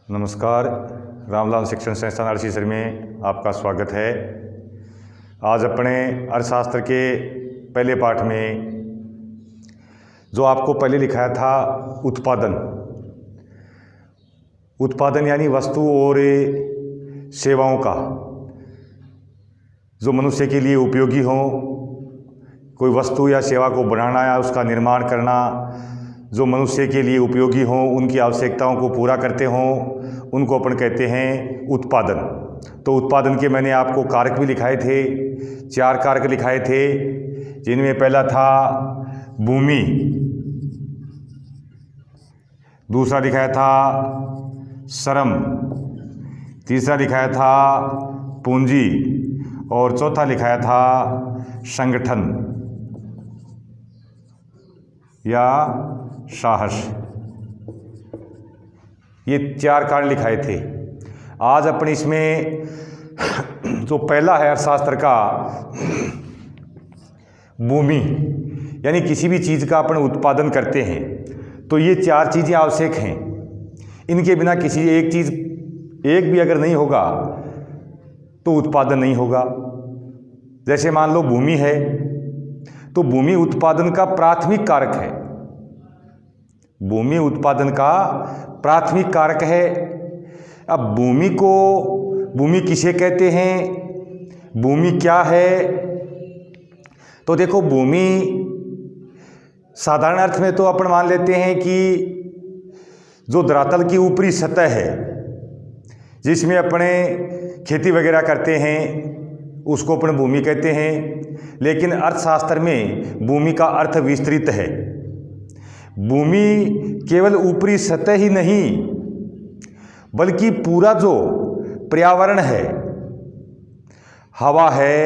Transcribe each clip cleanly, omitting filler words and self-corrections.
नमस्कार, रामलाल शिक्षण संस्थान अड़सीसर में आपका स्वागत है। आज अपने अर्थशास्त्र के पहले पाठ में जो आपको पहले लिखाया था उत्पादन यानी वस्तु और सेवाओं का जो मनुष्य के लिए उपयोगी हो, कोई वस्तु या सेवा को बनाना या उसका निर्माण करना जो मनुष्य के लिए उपयोगी हों, उनकी आवश्यकताओं को पूरा करते हों, उनको अपन कहते हैं उत्पादन। तो उत्पादन के मैंने आपको कारक भी लिखाए थे, 4 कारक लिखाए थे, जिनमें पहला था भूमि, दूसरा लिखाया था श्रम, तीसरा लिखाया था पूंजी और चौथा लिखाया था संगठन या साहस। ये 4 कारण लिखाए थे। आज अपन इसमें जो पहला है अर्थशास्त्र का भूमि, यानी किसी भी चीज़ का अपन उत्पादन करते हैं तो ये 4 चीज़ें आवश्यक हैं। इनके बिना किसी एक भी अगर नहीं होगा तो उत्पादन नहीं होगा। जैसे मान लो भूमि है तो भूमि उत्पादन का प्राथमिक कारक है। भूमि उत्पादन का प्राथमिक कारक है। अब भूमि किसे कहते हैं, भूमि क्या है? तो देखो, भूमि साधारण अर्थ में तो अपन मान लेते हैं कि जो धरातल की ऊपरी सतह है जिसमें अपने खेती वगैरह करते हैं उसको अपन भूमि कहते हैं। लेकिन अर्थशास्त्र में भूमि का अर्थ विस्तृत है। भूमि केवल ऊपरी सतह ही नहीं बल्कि पूरा जो पर्यावरण है, हवा है,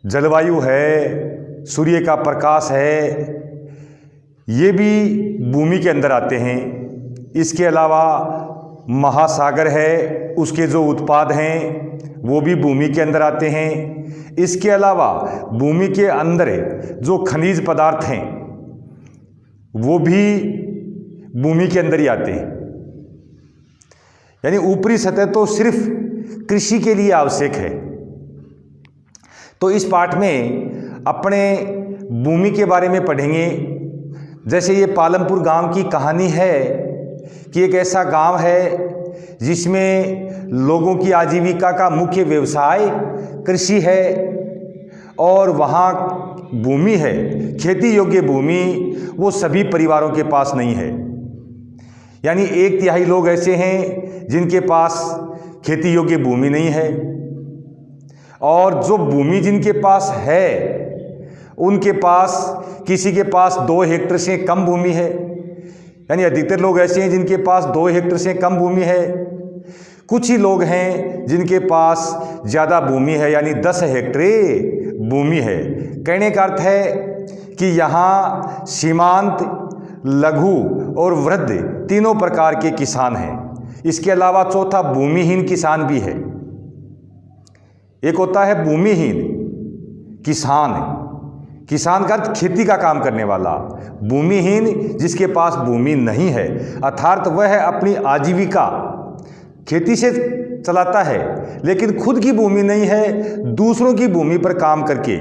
जलवायु है, सूर्य का प्रकाश है, ये भी भूमि के अंदर आते हैं। इसके अलावा महासागर है, उसके जो उत्पाद हैं वो भी भूमि के अंदर आते हैं। इसके अलावा भूमि के अंदर जो खनिज पदार्थ हैं वो भी भूमि के अंदर ही आते हैं। यानी ऊपरी सतह तो सिर्फ कृषि के लिए आवश्यक है। तो इस पाठ में अपने भूमि के बारे में पढ़ेंगे। जैसे ये पालमपुर गांव की कहानी है कि एक ऐसा गांव है जिसमें लोगों की आजीविका का मुख्य व्यवसाय कृषि है और वहाँ भूमि है, खेती योग्य भूमि, वो सभी परिवारों के पास नहीं है। यानी 1/3 लोग ऐसे हैं जिनके पास खेती योग्य भूमि नहीं है, और जो भूमि जिनके पास है उनके पास किसी के पास 2 हेक्टेयर से कम भूमि है। यानी अधिकतर लोग ऐसे हैं जिनके पास 2 हेक्टेयर से कम भूमि है। कुछ ही लोग हैं जिनके पास ज़्यादा भूमि है, यानी 10 हेक्टेयर भूमि है। कहने का अर्थ है कि यहाँ सीमांत, लघु और वृद्ध तीनों प्रकार के किसान हैं। इसके अलावा चौथा भूमिहीन किसान भी है। एक होता है भूमिहीन किसान, किसान का अर्थ खेती का काम करने वाला। भूमिहीन जिसके पास भूमि नहीं है, अर्थात वह अपनी आजीविका खेती से चलाता है लेकिन खुद की भूमि नहीं है, दूसरों की भूमि पर काम करके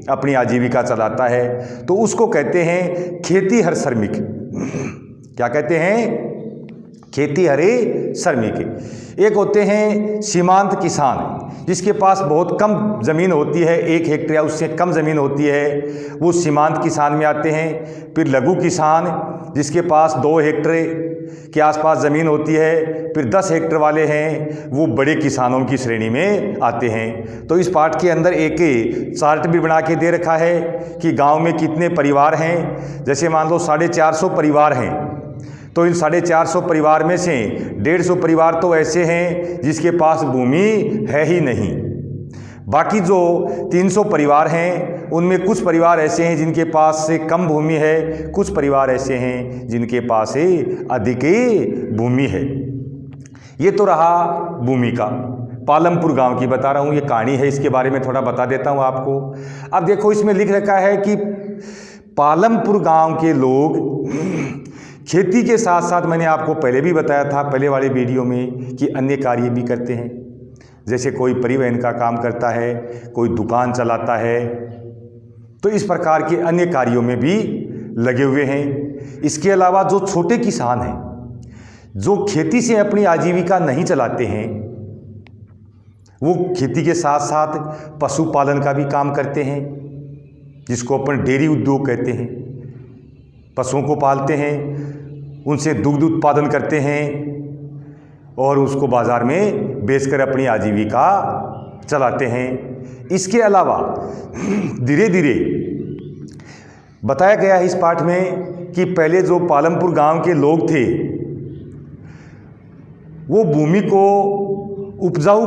अपनी आजीविका चलाता है, तो उसको कहते हैं खेतीहर श्रमिक। क्या कहते हैं? खेतीहरे श्रमिक। एक होते हैं सीमांत किसान जिसके पास बहुत कम ज़मीन होती है, 1 हेक्टेयर या उससे कम ज़मीन होती है, वो सीमांत किसान में आते हैं। फिर लघु किसान जिसके पास 2 हेक्टेयर के आसपास ज़मीन होती है। फिर 10 हेक्टेयर वाले हैं, वो बड़े किसानों की श्रेणी में आते हैं। तो इस पाठ के अंदर एक चार्ट भी बना के दे रखा है कि गांव में कितने परिवार हैं। जैसे मान लो 450 परिवार हैं, तो इन 450 परिवार में से 150 परिवार तो ऐसे हैं जिसके पास भूमि है ही नहीं। बाकी जो 300 परिवार हैं उनमें कुछ परिवार ऐसे हैं जिनके पास से कम भूमि है, कुछ परिवार ऐसे हैं जिनके पास से अधिक भूमि है। ये तो रहा भूमि का। पालमपुर गांव की बता रहा हूँ, ये कहानी है, इसके बारे में थोड़ा बता देता हूँ आपको। अब देखो, इसमें लिख रखा है कि पालमपुर गांव के लोग खेती के साथ साथ मैंने आपको पहले भी बताया था पहले वाले वीडियो में कि अन्य कार्य भी करते हैं। जैसे कोई परिवहन का काम करता है, कोई दुकान चलाता है, तो इस प्रकार के अन्य कार्यों में भी लगे हुए हैं। इसके अलावा जो छोटे किसान हैं, जो खेती से अपनी आजीविका नहीं चलाते हैं, वो खेती के साथ साथ पशुपालन का भी काम करते हैं, जिसको अपन डेयरी उद्योग कहते हैं। पशुओं को पालते हैं, उनसे दुग्ध उत्पादन करते हैं और उसको बाज़ार में बेचकर अपनी आजीविका चलाते हैं। इसके अलावा धीरे धीरे बताया गया है इस पाठ में कि पहले जो पालमपुर गांव के लोग थे, वो भूमि को उपजाऊ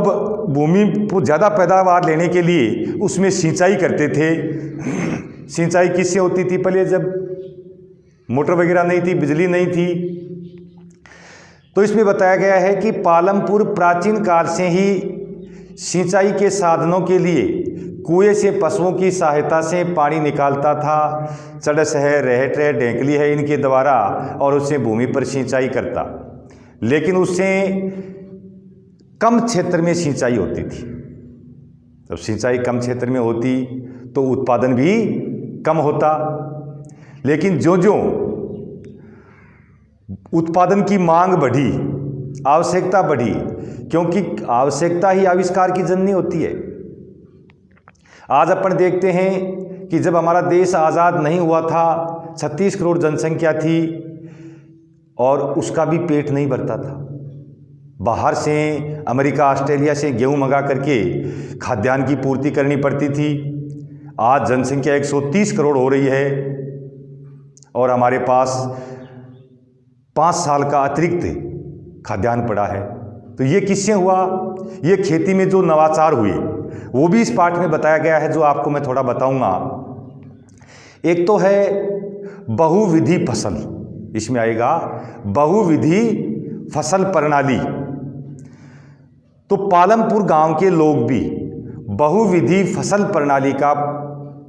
भूमि को ज़्यादा पैदावार लेने के लिए उसमें सिंचाई करते थे। सिंचाई किससे होती थी? पहले जब मोटर वगैरह नहीं थी, बिजली नहीं थी। तो इसमें बताया गया है कि पालमपुर प्राचीन काल से ही सिंचाई के साधनों के लिए कुएं से पशुओं की सहायता से पानी निकालता था। चड़स है, रहट है, ढेंकली है, इनके द्वारा, और उससे भूमि पर सिंचाई करता। लेकिन उससे कम क्षेत्र में सिंचाई होती थी। जब सिंचाई कम क्षेत्र में होती तो उत्पादन भी कम होता। लेकिन ज्यों-ज्यों उत्पादन की मांग बढ़ी, आवश्यकता बढ़ी, क्योंकि आवश्यकता ही आविष्कार की जननी होती है। आज अपन देखते हैं कि जब हमारा देश आज़ाद नहीं हुआ था, 36 करोड़ जनसंख्या थी और उसका भी पेट नहीं भरता था। बाहर से अमेरिका, ऑस्ट्रेलिया से गेहूं मंगा करके खाद्यान्न की पूर्ति करनी पड़ती थी। आज जनसंख्या 130 करोड़ हो रही है और हमारे पास 5 साल का अतिरिक्त खाद्यान्न पड़ा है। तो ये किससे हुआ? ये खेती में जो नवाचार हुए वो भी इस पाठ में बताया गया है, जो आपको मैं थोड़ा बताऊंगा। एक तो है बहुविधि फसल, इसमें आएगा बहुविधि फसल प्रणाली। तो पालमपुर गांव के लोग भी बहुविधि फसल प्रणाली का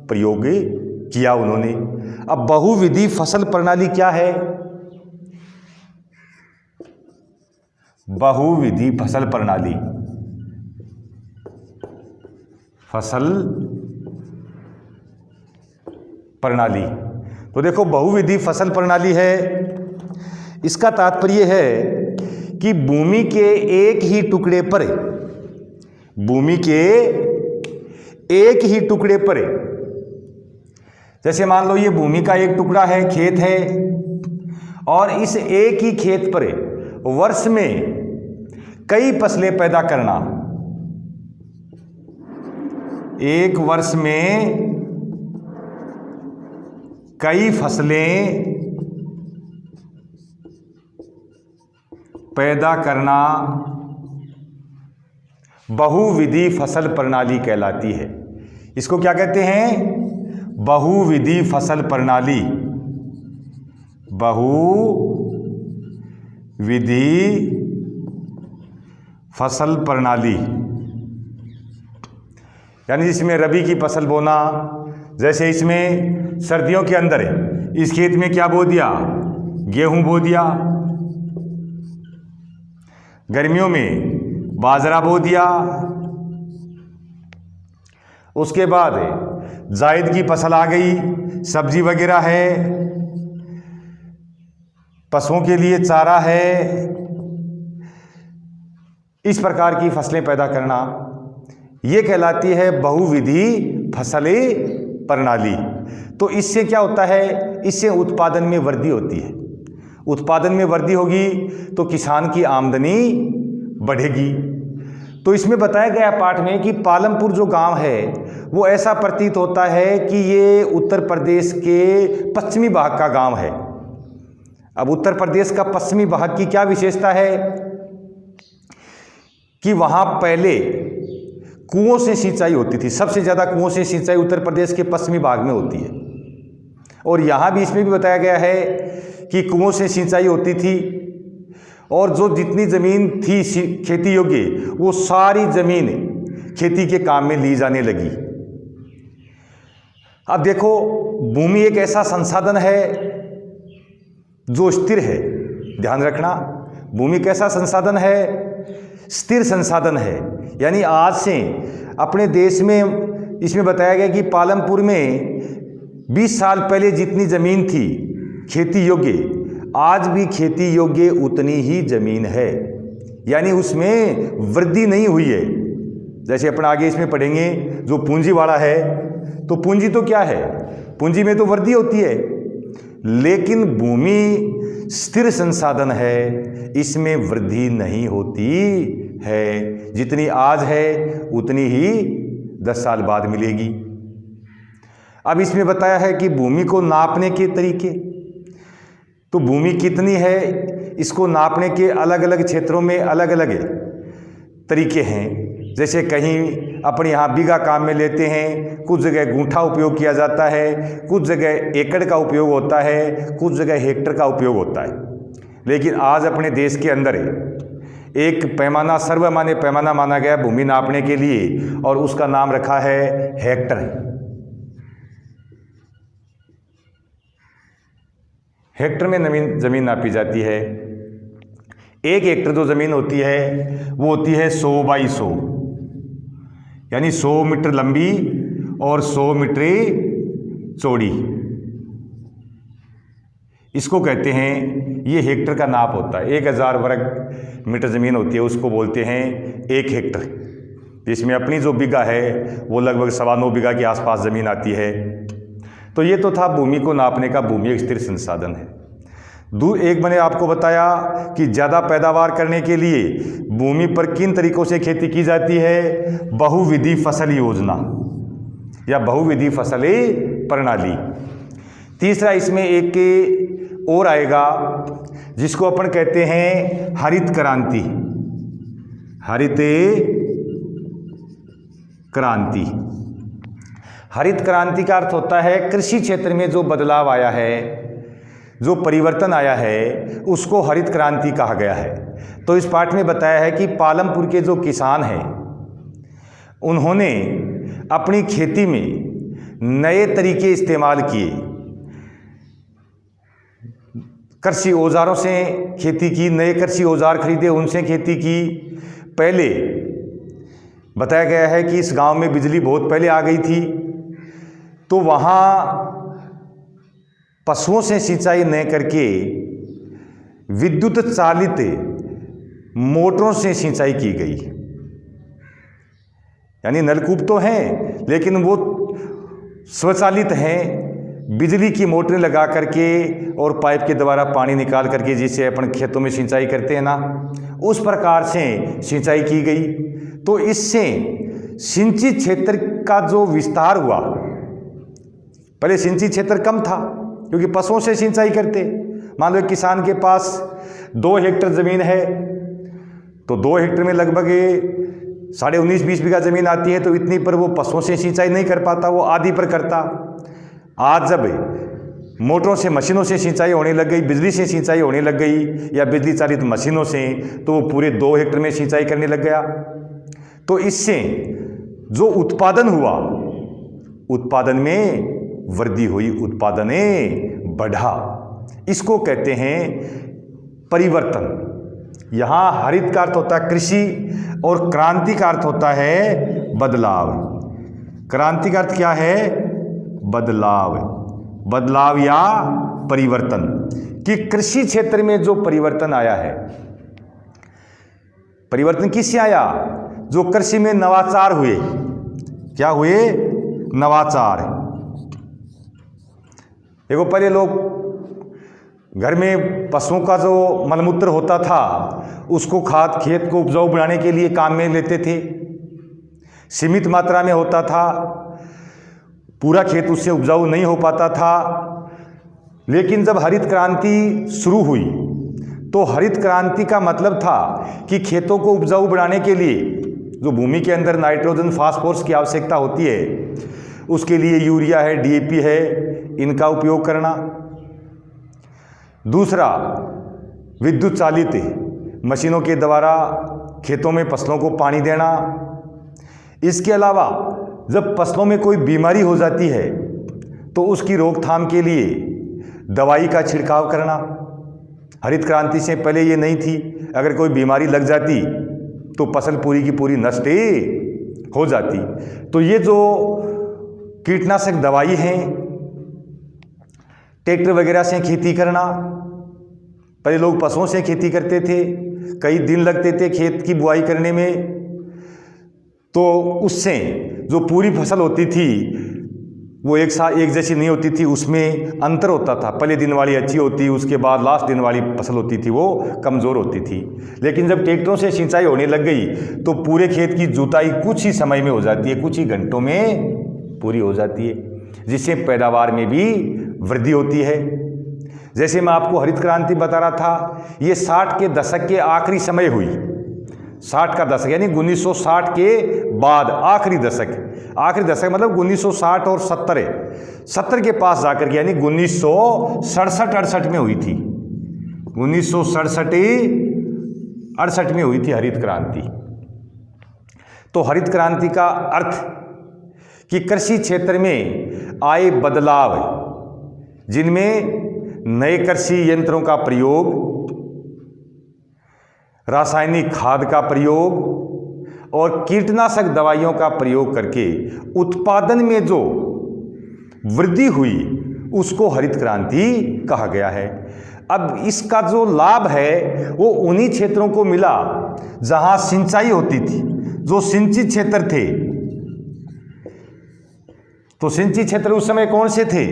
प्रयोग किया उन्होंने। अब बहुविधि फसल प्रणाली क्या है? बहुविधि फसल प्रणाली, फसल प्रणाली। तो देखो, बहुविधि फसल प्रणाली है, इसका तात्पर्य है कि भूमि के एक ही टुकड़े पर, भूमि के एक ही टुकड़े पर, जैसे मान लो ये भूमि का एक टुकड़ा है, खेत है, और इस एक ही खेत पर वर्ष में कई फसलें पैदा करना। एक वर्ष में कई फसलें पैदा करना बहुविधि फसल प्रणाली कहलाती है। इसको क्या कहते हैं? बहुविधि फसल प्रणाली। बहुविधि फसल प्रणाली यानी जिसमें रबी की फसल बोना, जैसे इसमें सर्दियों के अंदर इस खेत में क्या बो दिया? गेहूं बो दिया। गर्मियों में बाजरा बो दिया। उसके बाद जायद की फसल आ गई, सब्जी वगैरह है, पशुओं के लिए चारा है। इस प्रकार की फसलें पैदा करना, ये कहलाती है बहुविधि फसल प्रणाली। तो इससे क्या होता है? इससे उत्पादन में वृद्धि होती है। उत्पादन में वृद्धि होगी तो किसान की आमदनी बढ़ेगी। तो इसमें बताया गया पाठ में कि पालमपुर जो गांव है वो ऐसा प्रतीत होता है कि ये उत्तर प्रदेश के पश्चिमी भाग का गांव है। अब उत्तर प्रदेश का पश्चिमी भाग की क्या विशेषता है कि वहां पहले कुओं से सिंचाई होती थी। सबसे ज़्यादा कुओं से सिंचाई उत्तर प्रदेश के पश्चिमी भाग में होती है। और यहाँ भी, इसमें भी बताया गया है कि कुओं से सिंचाई होती थी और जो जितनी ज़मीन थी खेती योग्य, वो सारी ज़मीन खेती के काम में ली जाने लगी। अब देखो, भूमि एक ऐसा संसाधन है जो स्थिर है। ध्यान रखना, भूमि कैसा संसाधन है? स्थिर संसाधन है। यानी आज से अपने देश में इसमें बताया गया कि पालमपुर में 20 साल पहले जितनी ज़मीन थी खेती योग्य, आज भी खेती योग्य उतनी ही ज़मीन है। यानी उसमें वृद्धि नहीं हुई है। जैसे अपन आगे इसमें पढ़ेंगे, जो पूंजी वाला है, तो पूंजी तो क्या है? पूंजी में तो वृद्धि होती है, लेकिन भूमि स्थिर संसाधन है, इसमें वृद्धि नहीं होती है। जितनी आज है उतनी ही 10 साल बाद मिलेगी। अब इसमें बताया है कि भूमि को नापने के तरीके, तो भूमि कितनी है इसको नापने के अलग अलग क्षेत्रों में अलग अलग तरीके हैं। जैसे कहीं अपने यहाँ बीघा काम में लेते हैं, कुछ जगह गूंठा उपयोग किया जाता है, कुछ जगह एकड़ का उपयोग होता है, कुछ जगह हेक्टर का उपयोग होता है। लेकिन आज अपने देश के अंदर एक पैमाना, सर्वमान्य पैमाना माना गया भूमि नापने के लिए, और उसका नाम रखा है हेक्टर। हेक्टर में ज़मीन नापी जाती है। 1 हेक्टर जो ज़मीन होती है वो होती है 100 बाई 100, यानी 100 मीटर लंबी और 100 मीटर चौड़ी। इसको कहते हैं, ये हेक्टर का नाप होता है। 1000 वर्ग मीटर ज़मीन होती है, उसको बोलते हैं 1 हेक्टर। जिसमें अपनी जो बीघा है वो लगभग 9.25 बीघा के आसपास ज़मीन आती है। तो ये तो था भूमि को नापने का, भूमि एक स्थिर संसाधन है। एक मैंने आपको बताया कि ज़्यादा पैदावार करने के लिए भूमि पर किन तरीकों से खेती की जाती है? बहुविधि फसल योजना या बहुविधि फसल प्रणाली। तीसरा इसमें एक और आएगा जिसको अपन कहते हैं हरित क्रांति। हरित क्रांति, हरित क्रांति का अर्थ होता है कृषि क्षेत्र में जो बदलाव आया है, जो परिवर्तन आया है, उसको हरित क्रांति कहा गया है। तो इस पाठ में बताया है कि पालमपुर के जो किसान हैं उन्होंने अपनी खेती में नए तरीके इस्तेमाल किए। कृषि औजारों से खेती की, नए कृषि औजार खरीदे, उनसे खेती की। पहले बताया गया है कि इस गांव में बिजली बहुत पहले आ गई थी, तो वहाँ पशुओं से सिंचाई न करके विद्युत चालित मोटरों से सिंचाई की गई। यानी नलकूप तो हैं लेकिन वो स्वचालित हैं, बिजली की मोटरें लगा करके और पाइप के द्वारा पानी निकाल करके जिससे अपन खेतों में सिंचाई करते हैं ना, उस प्रकार से सिंचाई की गई। तो इससे सिंचित क्षेत्र का जो विस्तार हुआ, पहले सिंचित क्षेत्र कम था क्योंकि पशुओं से सिंचाई करते। मान लो एक किसान के पास 2 हेक्टर ज़मीन है, तो 2 हेक्टर में लगभग 19.5-20 बीघा ज़मीन आती है, तो इतनी पर वो पशुओं से सिंचाई नहीं कर पाता, वो आधी पर करता। आज जब मोटरों से, मशीनों से सिंचाई होने लग गई, बिजली से सिंचाई होने लग गई या बिजली चालित मशीनों से, तो वो पूरे 2 हेक्टर में सिंचाई करने लग गया। तो इससे जो उत्पादन हुआ, उत्पादन में वृद्धि हुई, उत्पादन बढ़ा। इसको कहते हैं परिवर्तन। यहाँ हरित का अर्थ होता है कृषि और क्रांति का अर्थ होता है बदलाव। क्रांति का अर्थ क्या है? बदलाव, बदलाव या परिवर्तन। कि कृषि क्षेत्र में जो परिवर्तन आया है, परिवर्तन किससे आया? जो कृषि में नवाचार हुए। क्या हुए? नवाचार। देखो पहले लोग घर में पशुओं का जो मलमूत्र होता था उसको खाद, खेत को उपजाऊ बनाने के लिए काम में लेते थे। सीमित मात्रा में होता था, पूरा खेत उससे उपजाऊ नहीं हो पाता था। लेकिन जब हरित क्रांति शुरू हुई तो हरित क्रांति का मतलब था कि खेतों को उपजाऊ बनाने के लिए जो भूमि के अंदर नाइट्रोजन, फास्फोरस की आवश्यकता होती है, उसके लिए यूरिया है, डीएपी है, इनका उपयोग करना। दूसरा, विद्युत चालित मशीनों के द्वारा खेतों में फसलों को पानी देना। इसके अलावा जब फसलों में कोई बीमारी हो जाती है तो उसकी रोकथाम के लिए दवाई का छिड़काव करना। हरित क्रांति से पहले ये नहीं थी। अगर कोई बीमारी लग जाती तो फसल पूरी की पूरी नष्ट हो जाती। तो ये जो कीटनाशक दवाई हैं, ट्रैक्टर वगैरह से खेती करना, पहले लोग पशुओं से खेती करते थे, कई दिन लगते थे खेत की बुआई करने में, तो उससे जो पूरी फसल होती थी वो एक जैसी नहीं होती थी, उसमें अंतर होता था। पहले दिन वाली अच्छी होती, उसके बाद लास्ट दिन वाली फसल होती थी वो कमज़ोर होती थी। लेकिन जब ट्रैक्टरों से सिंचाई होने लग गई तो पूरे खेत की जुताई कुछ ही समय में हो जाती है, कुछ ही घंटों में पूरी हो जाती है, जिससे पैदावार में भी वृद्धि होती है। जैसे मैं आपको हरित क्रांति बता रहा था, ये 60 के दशक के आखिरी समय हुई। 60 का दशक यानी 1960 के बाद आखिरी दशक मतलब 1960 और 70 के पास जाकर के, यानी 1967-68 में हुई थी। 1967-68 में हुई थी हरित क्रांति। तो हरित क्रांति का अर्थ कि कृषि क्षेत्र में आए बदलाव, जिनमें नए कृषि यंत्रों का प्रयोग, रासायनिक खाद का प्रयोग और कीटनाशक दवाइयों का प्रयोग करके उत्पादन में जो वृद्धि हुई उसको हरित क्रांति कहा गया है। अब इसका जो लाभ है वो उन्हीं क्षेत्रों को मिला जहां सिंचाई होती थी, जो सिंचित क्षेत्र थे। तो सिंचित क्षेत्र उस समय कौन से थे?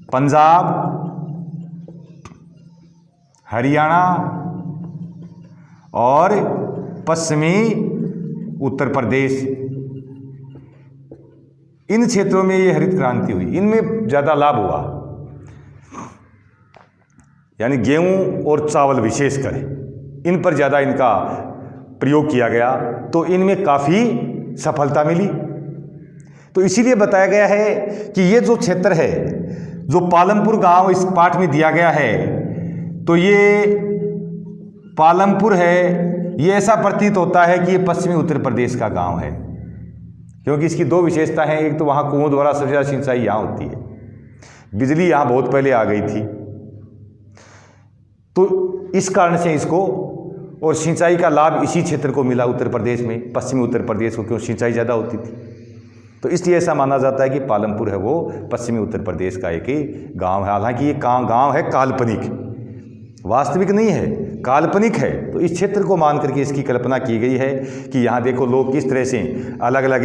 पंजाब, हरियाणा और पश्चिमी उत्तर प्रदेश। इन क्षेत्रों में ये हरित क्रांति हुई, इनमें ज़्यादा लाभ हुआ। यानी गेहूं और चावल विशेषकर इन पर ज़्यादा इनका प्रयोग किया गया, तो इनमें काफ़ी सफलता मिली। तो इसीलिए बताया गया है कि ये जो क्षेत्र है, जो पालमपुर गांव इस पाठ में दिया गया है, तो ये पालमपुर है, ये ऐसा प्रतीत होता है कि ये पश्चिमी उत्तर प्रदेश का गांव है, क्योंकि इसकी दो विशेषता हैं। एक तो वहाँ कुओं द्वारा सबसे ज़्यादा सिंचाई यहाँ होती है, बिजली यहाँ बहुत पहले आ गई थी, तो इस कारण से इसको, और सिंचाई का लाभ इसी क्षेत्र को मिला उत्तर प्रदेश में, पश्चिमी उत्तर प्रदेश को, क्यों सिंचाई ज़्यादा होती थी। तो इसलिए ऐसा माना जाता है कि पालमपुर है वो पश्चिमी उत्तर प्रदेश का एक गाँव है। हालांकि ये गाँव है काल्पनिक, वास्तविक नहीं है, काल्पनिक है। तो इस क्षेत्र को मान करके इसकी कल्पना की गई है कि यहाँ देखो लोग किस तरह से अलग अलग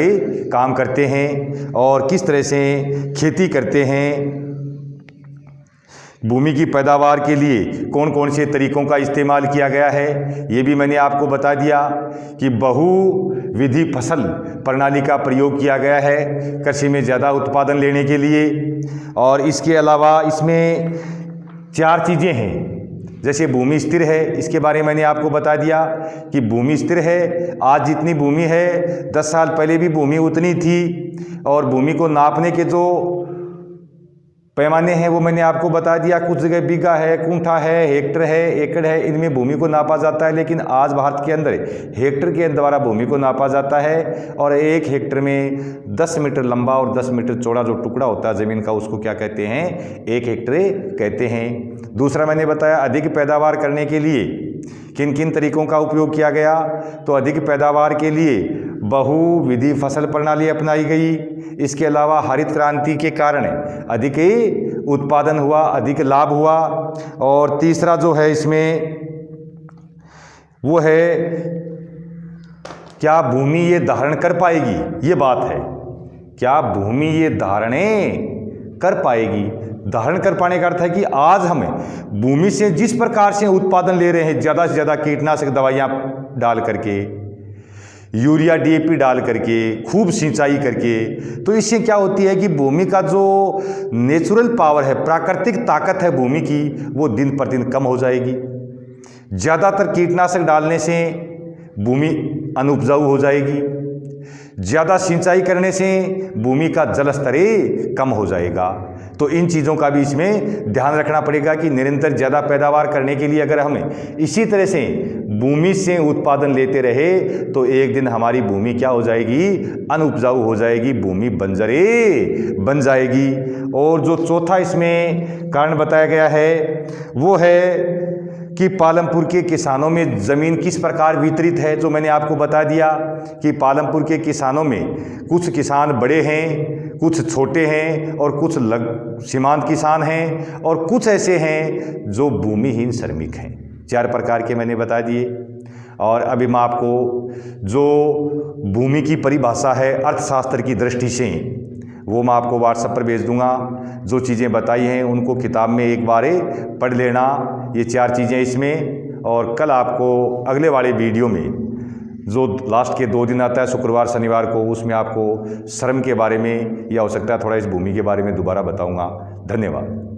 काम करते हैं और किस तरह से खेती करते हैं। भूमि की पैदावार के लिए कौन कौन से तरीकों का इस्तेमाल किया गया है, ये भी मैंने आपको बता दिया कि बहुविधि फसल प्रणाली का प्रयोग किया गया है कृषि में ज़्यादा उत्पादन लेने के लिए। और इसके अलावा इसमें 4 चीज़ें हैं। जैसे भूमि स्थिर है, इसके बारे में मैंने आपको बता दिया कि भूमि स्थिर है। आज जितनी भूमि है 10 साल पहले भी भूमि उतनी थी, और भूमि को नापने के जो पैमाने हैं वो मैंने आपको बता दिया। कुछ जगह बीघा है, कुंठा है, हेक्टर है, एकड़ है, इनमें भूमि को नापा जाता है। लेकिन आज भारत के अंदर हेक्टर के द्वारा भूमि को नापा जाता है, और 1 हेक्टर में 10 मीटर लंबा और 10 मीटर चौड़ा जो टुकड़ा होता है ज़मीन का, उसको क्या कहते हैं? 1 हेक्टर कहते हैं। दूसरा मैंने बताया अधिक पैदावार करने के लिए किन किन तरीकों का उपयोग किया गया। तो अधिक पैदावार के लिए बहुविधि फसल प्रणाली अपनाई गई। इसके अलावा हरित क्रांति के कारण अधिक उत्पादन हुआ, अधिक लाभ हुआ। और तीसरा जो है इसमें वो है, क्या भूमि ये धारण कर पाएगी? ये बात है, क्या भूमि ये धारणें कर पाएगी? धारण कर पाने का अर्थ है कि आज हम भूमि से जिस प्रकार से उत्पादन ले रहे हैं, ज़्यादा से ज़्यादा कीटनाशक दवाइयाँ डाल करके, यूरिया DAP डाल करके, खूब सिंचाई करके, तो इससे क्या होती है कि भूमि का जो नेचुरल पावर है, प्राकृतिक ताकत है भूमि की, वो दिन पर दिन कम हो जाएगी। ज़्यादातर कीटनाशक डालने से भूमि अनुपजाऊ हो जाएगी। ज़्यादा सिंचाई करने से भूमि का जल स्तर कम हो जाएगा। तो इन चीज़ों का भी इसमें ध्यान रखना पड़ेगा कि निरंतर ज़्यादा पैदावार करने के लिए अगर हम इसी तरह से भूमि से उत्पादन लेते रहे तो एक दिन हमारी भूमि क्या हो जाएगी? अनुपजाऊ हो जाएगी, भूमि बंजरे बन जाएगी। और जो चौथा इसमें कारण बताया गया है वो है कि पालमपुर के किसानों में ज़मीन किस प्रकार वितरित है, जो मैंने आपको बता दिया कि पालमपुर के किसानों में कुछ किसान बड़े हैं, कुछ छोटे हैं और कुछ सीमांत किसान हैं और कुछ ऐसे हैं जो भूमिहीन श्रमिक हैं। 4 प्रकार के मैंने बता दिए। और अभी मैं आपको जो भूमि की परिभाषा है अर्थशास्त्र की दृष्टि से वो मैं आपको व्हाट्सएप पर भेज दूंगा। जो चीज़ें बताई हैं उनको किताब में एक बार पढ़ लेना, ये 4 चीज़ें इसमें। और कल आपको अगले वाले वीडियो में जो लास्ट के 2 दिन आता है शुक्रवार शनिवार को, उसमें आपको श्रम के बारे में या हो सकता है थोड़ा इस भूमि के बारे में दोबारा बताऊंगा। धन्यवाद।